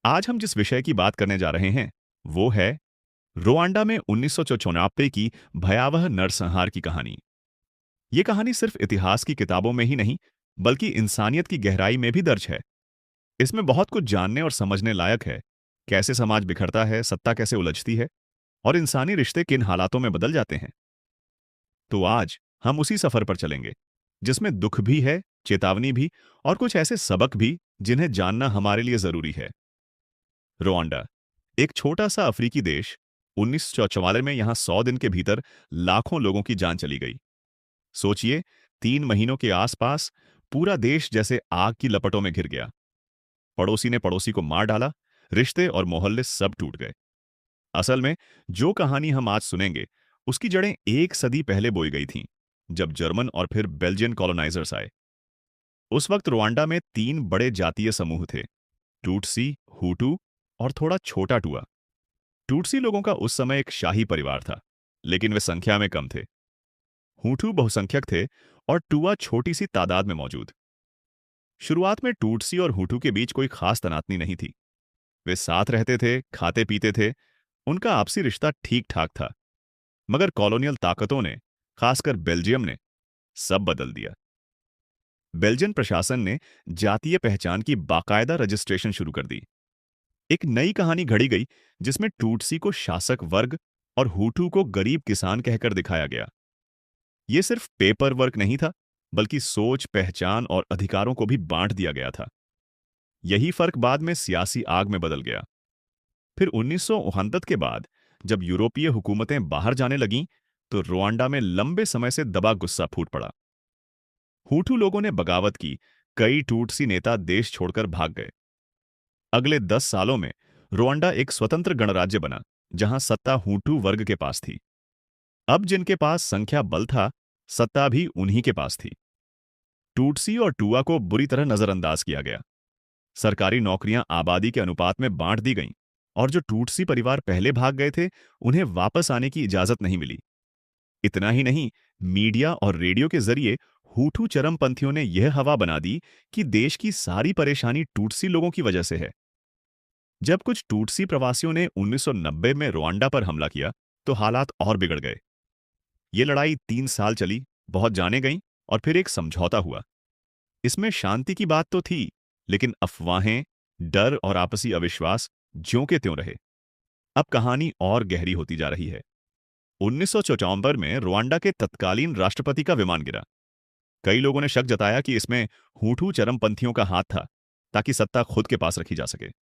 आज हम जिस विषय की बात करने जा रहे हैं वो है रुआंडा में 1994 की भयावह नरसंहार की कहानी। ये कहानी सिर्फ इतिहास की किताबों में ही नहीं बल्कि इंसानियत की गहराई में भी दर्ज है। इसमें बहुत कुछ जानने और समझने लायक है। कैसे समाज बिखरता है, सत्ता कैसे उलझती है और इंसानी रिश्ते किन हालातों में बदल जाते हैं। तो आज हम उसी सफर पर चलेंगे जिसमें दुख भी है, चेतावनी भी और कुछ ऐसे सबक भी जिन्हें जानना हमारे लिए जरूरी है। रुआंडा एक छोटा सा अफ्रीकी देश। 1944 में यहां 100 दिन के भीतर लाखों लोगों की जान चली गई। सोचिए, 3 महीनों के आसपास पूरा देश जैसे आग की लपटों में घिर गया। पड़ोसी ने पड़ोसी को मार डाला, रिश्ते और मोहल्ले सब टूट गए। असल में जो कहानी हम आज सुनेंगे उसकी जड़ें 1 सदी पहले बोई गई थीं, जब जर्मन और फिर बेल्जियन कॉलोनाइजर्स आए। उस वक्त रुआंडा में 3 बड़े जातीय समूह थे, टूटसी, हुटू और थोड़ा छोटा टुआ। टूटसी लोगों का उस समय एक शाही परिवार था, लेकिन वे संख्या में कम थे। हुटू बहुसंख्यक थे और टुआ छोटी सी तादाद में मौजूद। शुरुआत में टूटसी और हुटू के बीच कोई खास तनातनी नहीं थी। वे साथ रहते थे, खाते पीते थे, उनका आपसी रिश्ता ठीक ठाक था। मगर कॉलोनियल ताकतों ने, खासकर बेल्जियम ने, सब बदल दिया। बेल्जियन प्रशासन ने जातीय पहचान की बाकायदा रजिस्ट्रेशन शुरू कर दी। एक नई कहानी घड़ी गई जिसमें टूटसी को शासक वर्ग और हुटू को गरीब किसान कहकर दिखाया गया। ये सिर्फ पेपर वर्क नहीं था, बल्कि सोच, पहचान और अधिकारों को भी बांट दिया गया था। यही फर्क बाद में सियासी आग में बदल गया। फिर 1969 के बाद जब यूरोपीय हुकूमतें बाहर जाने लगीं, तो रुआंडा में लंबे समय से दबा गुस्सा फूट पड़ा। हुटू लोगों ने बगावत की, कई टूटसी नेता देश छोड़कर भाग गए। अगले 10 सालों में रुआंडा एक स्वतंत्र गणराज्य बना, जहां सत्ता हुटू वर्ग के पास थी। अब जिनके पास संख्या बल था, सत्ता भी उन्हीं के पास थी। टूटसी और टुआ को बुरी तरह नजरअंदाज किया गया। सरकारी नौकरियां आबादी के अनुपात में बांट दी गईं, और जो टूटसी परिवार पहले भाग गए थे, उन्हें वापस आने की इजाजत नहीं मिली। इतना ही नहीं, मीडिया और रेडियो के जरिए हुटू चरमपंथियों ने यह हवा बना दी कि देश की सारी परेशानी टूटसी लोगों की वजह से है। जब कुछ टूटसी प्रवासियों ने 1990 में रुआंडा पर हमला किया, तो हालात और बिगड़ गए। ये लड़ाई 3 साल चली, बहुत जाने गईं, और फिर एक समझौता हुआ। इसमें शांति की बात तो थी, लेकिन अफवाहें, डर और आपसी अविश्वास ज्यों के त्यों रहे। अब कहानी और गहरी होती जा रही है। 1974 में रुआंडा के तत्कालीन राष्ट्रपति का विमान गिरा। कई लोगों ने शक जताया कि इसमें हुटू चरमपंथियों का हाथ था, ताकि सत्ता खुद के पास रखी जा सके।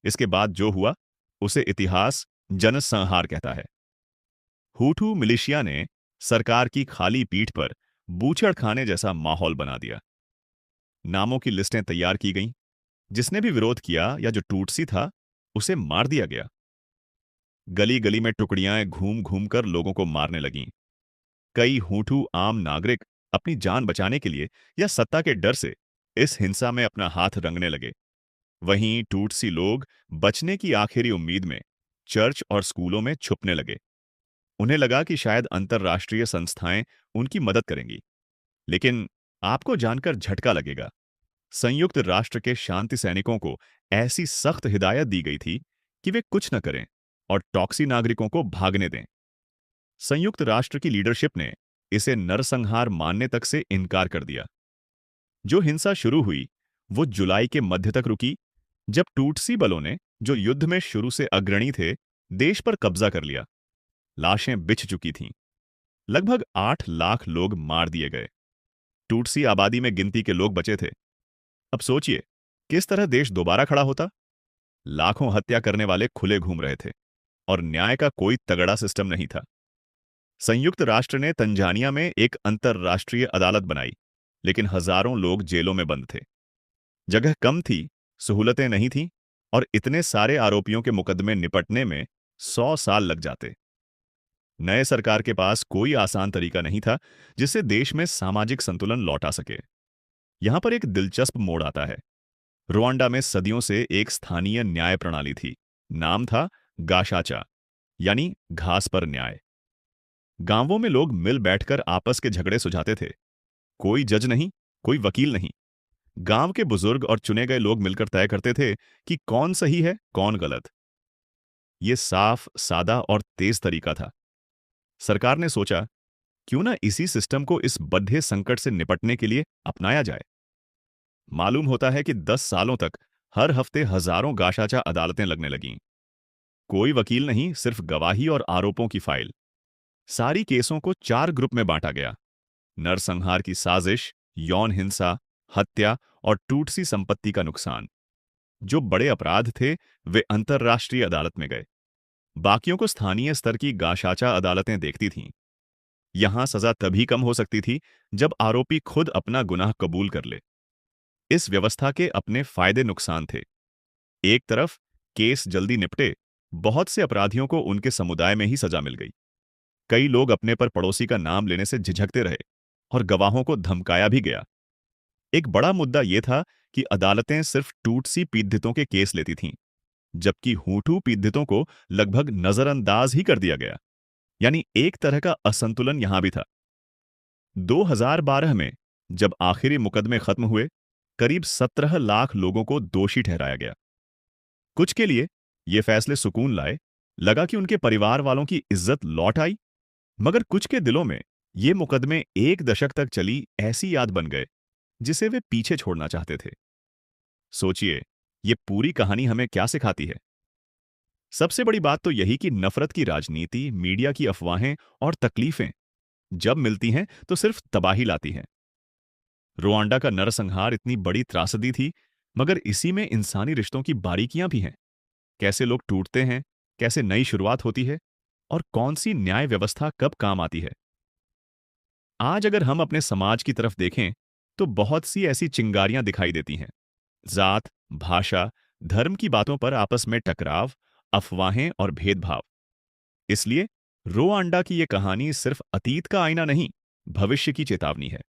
इसके बाद जो हुआ, उसे इतिहास जनसंहार कहता है। हुटू मिलिशिया ने सरकार की खाली पीठ पर बूचड़ खाने जैसा माहौल बना दिया। नामों की लिस्टें तैयार की गईं। जिसने भी विरोध किया या जो टूटसी था, उसे मार दिया गया। गली गली में टुकड़ियां घूम घूम कर लोगों को मारने लगीं। कई हुटू आम नागरिक अपनी जान बचाने के लिए या सत्ता के डर से इस हिंसा में अपना हाथ रंगने लगे। वहीं टूटसी लोग बचने की आखिरी उम्मीद में चर्च और स्कूलों में छुपने लगे। उन्हें लगा कि शायद अंतर्राष्ट्रीय संस्थाएं उनकी मदद करेंगी। लेकिन आपको जानकर झटका लगेगा, संयुक्त राष्ट्र के शांति सैनिकों को ऐसी सख्त हिदायत दी गई थी कि वे कुछ न करें और टॉक्सी नागरिकों को भागने दें। संयुक्त राष्ट्र की लीडरशिप ने इसे नरसंहार मानने तक से इनकार कर दिया। जो हिंसा शुरू हुई वो जुलाई के मध्य तक रुकी, जब टूटसी बलों ने, जो युद्ध में शुरू से अग्रणी थे, देश पर कब्जा कर लिया। लाशें बिछ चुकी थीं। लगभग 8 लाख लोग मार दिए गए। टूटसी आबादी में गिनती के लोग बचे थे। अब सोचिए, किस तरह देश दोबारा खड़ा होता। लाखों हत्या करने वाले खुले घूम रहे थे और न्याय का कोई तगड़ा सिस्टम नहीं था। संयुक्त राष्ट्र ने तंजानिया में एक अंतर्राष्ट्रीय अदालत बनाई, लेकिन हजारों लोग जेलों में बंद थे। जगह कम थी, सहूलतें नहीं थीं, और इतने सारे आरोपियों के मुकदमे निपटने में 100 साल लग जाते। नए सरकार के पास कोई आसान तरीका नहीं था जिससे देश में सामाजिक संतुलन लौटा सके। यहां पर एक दिलचस्प मोड़ आता है। रुआंडा में सदियों से एक स्थानीय न्याय प्रणाली थी। नाम था गाशाचा, यानी घास पर न्याय। गांवों में लोग मिल बैठकर आपस के झगड़े सुलझाते थे। कोई जज नहीं, कोई वकील नहीं। गांव के बुजुर्ग और चुने गए लोग मिलकर तय करते थे कि कौन सही है, कौन गलत। ये साफ, सादा और तेज तरीका था। सरकार ने सोचा, क्यों ना इसी सिस्टम को इस बड्ढे संकट से निपटने के लिए अपनाया जाए। मालूम होता है कि 10 सालों तक हर हफ्ते हजारों गाशाचा अदालतें लगने लगीं। कोई वकील नहीं, सिर्फ गवाही और आरोपों की फाइल। सारी केसों को 4 ग्रुप में बांटा गया: नरसंहार की साजिश, यौन हिंसा, हत्या और टूटसी संपत्ति का नुकसान। जो बड़े अपराध थे वे अंतर्राष्ट्रीय अदालत में गए। बाकियों को स्थानीय स्तर की गाशाचा अदालतें देखती थीं। यहां सजा तभी कम हो सकती थी जब आरोपी खुद अपना गुनाह कबूल कर ले। इस व्यवस्था के अपने फायदे नुकसान थे। एक तरफ केस जल्दी निपटे, बहुत से अपराधियों को उनके समुदाय में ही सजा मिल गई। कई लोग अपने पर पड़ोसी का नाम लेने से झिझकते रहे और गवाहों को धमकाया भी गया। एक बड़ा मुद्दा यह था कि अदालतें सिर्फ टूटसी पीड़ितों के केस लेती थीं, जबकि हुटू पीड़ितों को लगभग नजरअंदाज ही कर दिया गया। यानी एक तरह का असंतुलन यहां भी था। 2012 में जब आखिरी मुकदमे खत्म हुए, करीब 17 लाख लोगों को दोषी ठहराया गया। कुछ के लिए ये फैसले सुकून लाए, लगा कि उनके परिवार वालों की इज्जत लौट आई। मगर कुछ के दिलों में ये मुकदमे एक दशक तक चली ऐसी याद बन गए जिसे वे पीछे छोड़ना चाहते थे। सोचिए, ये पूरी कहानी हमें क्या सिखाती है? सबसे बड़ी बात तो यही कि नफरत की राजनीति, मीडिया की अफवाहें और तकलीफें जब मिलती हैं तो सिर्फ तबाही लाती हैं। रुआंडा का नरसंहार इतनी बड़ी त्रासदी थी, मगर इसी में इंसानी रिश्तों की बारीकियां भी हैं। कैसे लोग टूटते हैं, कैसे नई शुरुआत होती है और कौन सी न्याय व्यवस्था कब काम आती है। आज अगर हम अपने समाज की तरफ देखें तो बहुत सी ऐसी चिंगारियां दिखाई देती हैं। जात, भाषा, धर्म की बातों पर आपस में टकराव, अफवाहें और भेदभाव। इसलिए रुआंडा की यह कहानी सिर्फ अतीत का आईना नहीं, भविष्य की चेतावनी है।